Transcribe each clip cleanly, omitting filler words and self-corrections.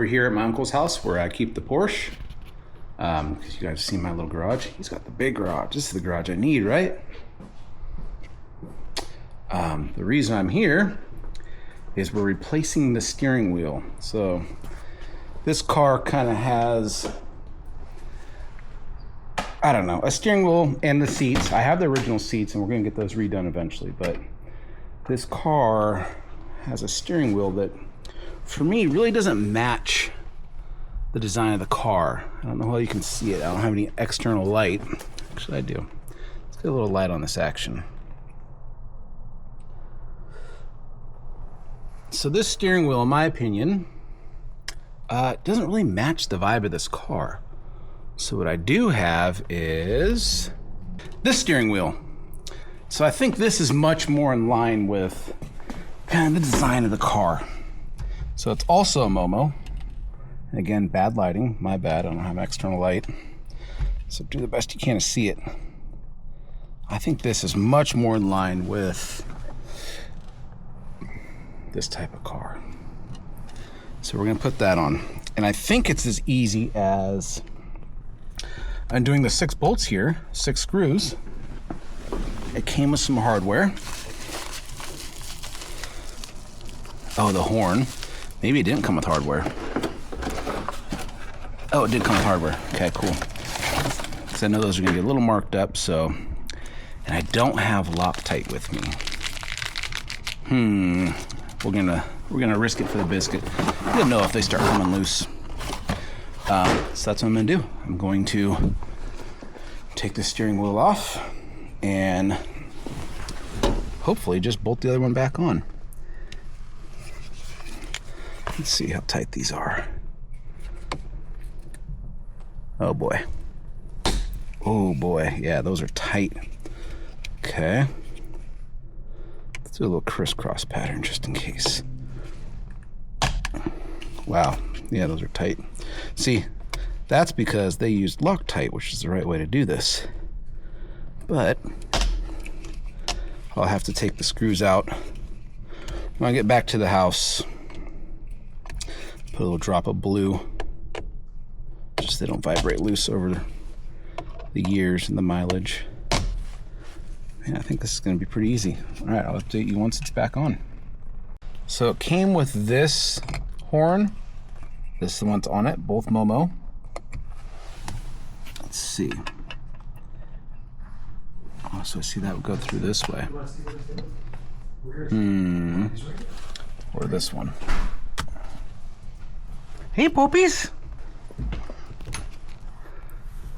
here at my uncle's house where I keep the Porsche. Because you guys see my little garage. He's got the big garage. This is the garage I need, right? The reason I'm here is we're replacing the steering wheel. So this car kind of has, I don't know, a steering wheel and the seats. I have the original seats and we're gonna get those redone eventually, but this car has a steering wheel that for me really doesn't match the design of the car. I don't know how you can see it. I don't have any external light. Actually I do. Let's get a little light on this action. So this steering wheel, in my opinion, doesn't really match the vibe of this car. So what I do have is this steering wheel. So I think this is much more in line with kind of the design of the car. So it's also a MOMO. And again, bad lighting, my bad, I don't have external light. So do the best you can to see it. I think this is much more in line with this type of car. So we're gonna put that on. And I think it's as easy as undoing the 6 bolts here, 6 screws. It came with some hardware. Oh, the horn. Maybe it didn't come with hardware. Oh, it did come with hardware. Okay, cool. Because I know those are gonna get a little marked up, so. And I don't have Loctite with me. We're gonna risk it for the biscuit. You'll know if they start coming loose. So that's what I'm gonna do. I'm going to take the steering wheel off and hopefully just bolt the other one back on. Let's see how tight these are. Oh boy. Oh boy, yeah, those are tight. Okay. Let's do a little crisscross pattern just in case. Wow, yeah, those are tight. See, that's because they used Loctite, which is the right way to do this. But I'll have to take the screws out when I get back to the house. Put a little drop of blue, just so they don't vibrate loose over the years and the mileage. And I think this is going to be pretty easy. All right, I'll update you once it's back on. So it came with this horn. This is the one's on it, both MOMO. Let's see. Oh, so I see that would go through this way. Or this one. Hey, Poppies.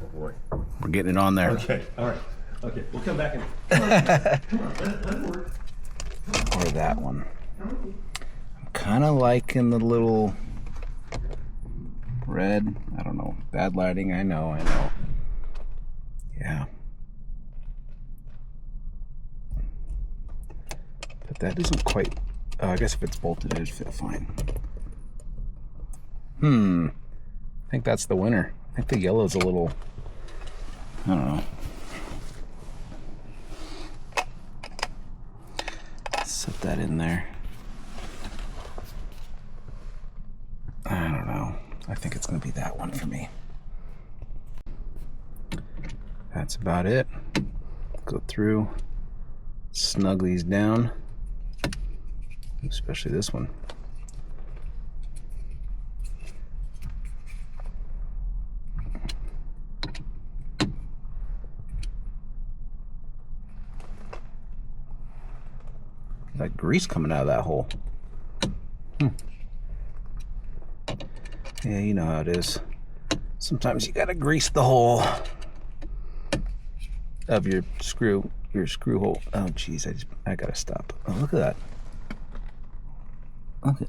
Oh boy. We're getting it on there. Okay, all right. Okay, we'll come back and Or that one. I'm kind of liking the little red. I don't know. Bad lighting. I know. Yeah. But that isn't quite. Oh, I guess if it's bolted, it'd fit fine. I think that's the winner. I think the yellow's a little. I don't know. Set that in there. I don't know. I think it's going to be that one for me. That's about it. Go through, snug these down, especially this one. Like grease coming out of that hole. Yeah, you know how it is. Sometimes you gotta grease the hole of your screw hole. Oh geez, I gotta stop. Oh, look at that. Look at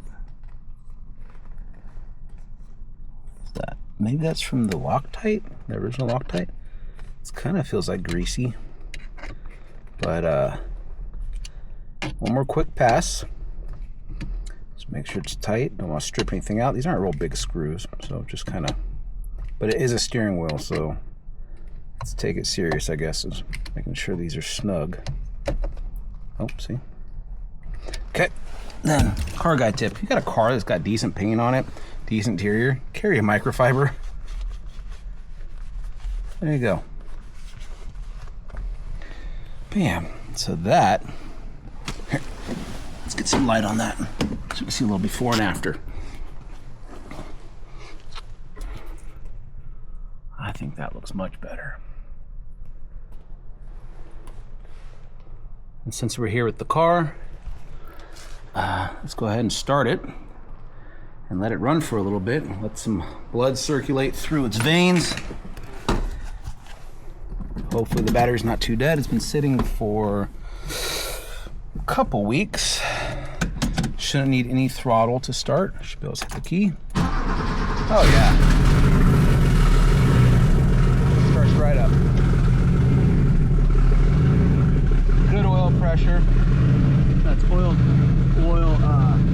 that. Maybe that's from the Loctite, the original Loctite. It kind of feels like greasy. But one more quick pass. Just make sure it's tight. Don't want to strip anything out. These aren't real big screws, so just kind of. But it is a steering wheel, so let's take it serious, I guess, is making sure these are snug. Oh, see. Okay. Then, car guy tip. You got a car that's got decent paint on it, decent interior. Carry a microfiber. There you go. Bam. So that, here, let's get some light on that so we can see a little before and after. I think that looks much better. And since we're here with the car, let's go ahead and start it and let it run for a little bit. Let some blood circulate through its veins. Hopefully the battery's not too dead. It's been sitting for a couple weeks. Shouldn't need any throttle to start. Should be able to hit the key. Oh yeah. Starts right up. Good oil pressure. That's oil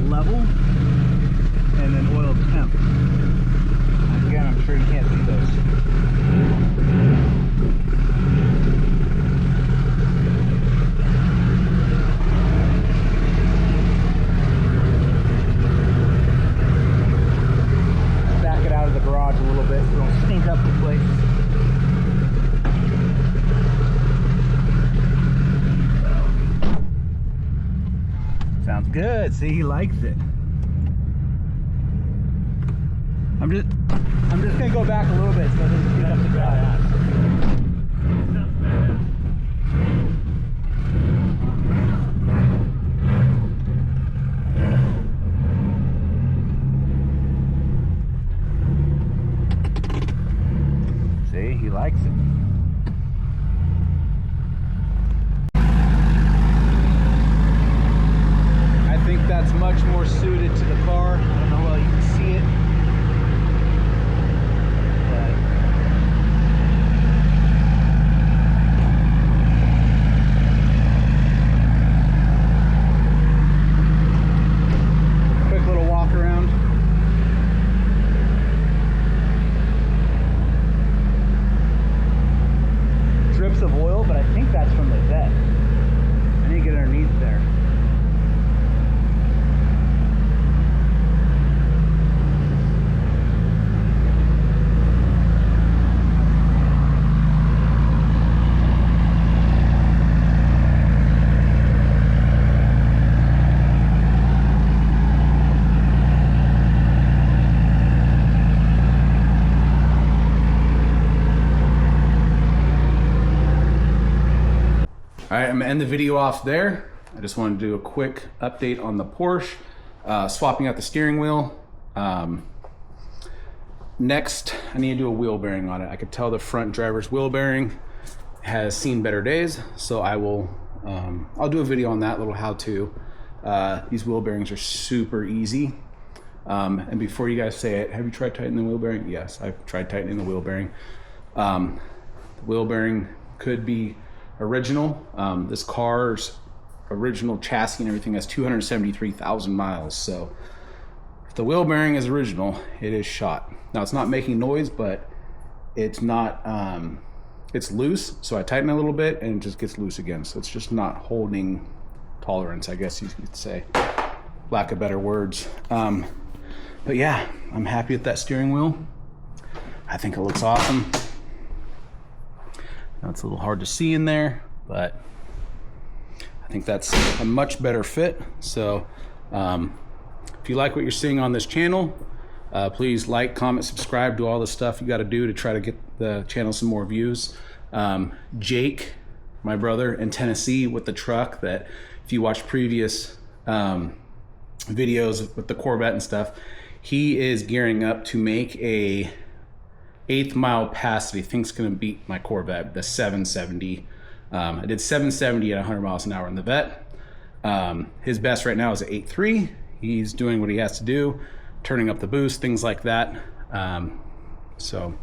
level and then oil temp. Again, I'm sure you can't see those. Back it out of the garage a little bit so don't stink up the place. Sounds good. See, he likes it. I'm just gonna go back a little bit so it doesn't get up the dry. See, he likes it. I think that's much more suited to the car. I don't know how well you can see it. Quick little walk around. Drips of oil, but I think that's from the vet. I need to get underneath there. All right, I'm gonna end the video off there. I just wanted to do a quick update on the Porsche, swapping out the steering wheel. Next, I need to do a wheel bearing on it. I could tell the front driver's wheel bearing has seen better days, so I will, I'll do a video on that, little how-to. These wheel bearings are super easy. And before you guys say it, have you tried tightening the wheel bearing? Yes, I've tried tightening the wheel bearing. The wheel bearing could be original. This car's original chassis and everything has 273,000 miles. So if the wheel bearing is original, it is shot. Now it's not making noise, but it's not, it's loose. So I tighten it a little bit and it just gets loose again. So it's just not holding tolerance, I guess you could say, lack of better words. But yeah, I'm happy with that steering wheel. I think it looks awesome. Now it's a little hard to see in there, but I think that's a much better fit. So if you like what you're seeing on this channel, please like, comment, subscribe, do all the stuff you got to do to try to get the channel some more views. Jake, my brother in Tennessee with the truck, that if you watch previous videos with the Corvette and stuff, he is gearing up to make a 8th mile pass that he thinks going to beat my Corvette, the 770. I did 770 at 100 miles an hour in the vet. His best right now is an 8.3. He's doing what he has to do, turning up the boost, things like that. So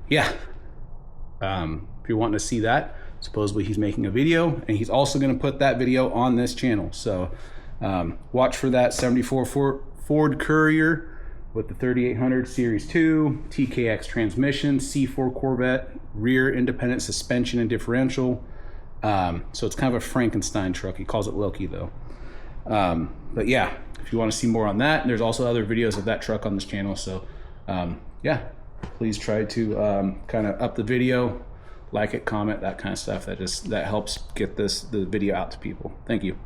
yeah, if you're wanting to see that, supposedly he's making a video, and he's also going to put that video on this channel. So watch for that. 74 Ford Courier with the 3800 Series 2, TKX transmission, C4 Corvette, rear independent suspension and differential. So it's kind of a Frankenstein truck. He calls it Loki though. But yeah, if you want to see more on that. And there's also other videos of that truck on this channel. So yeah, please try to kind of up the video, like it, comment, that kind of stuff. That helps get the video out to people. Thank you.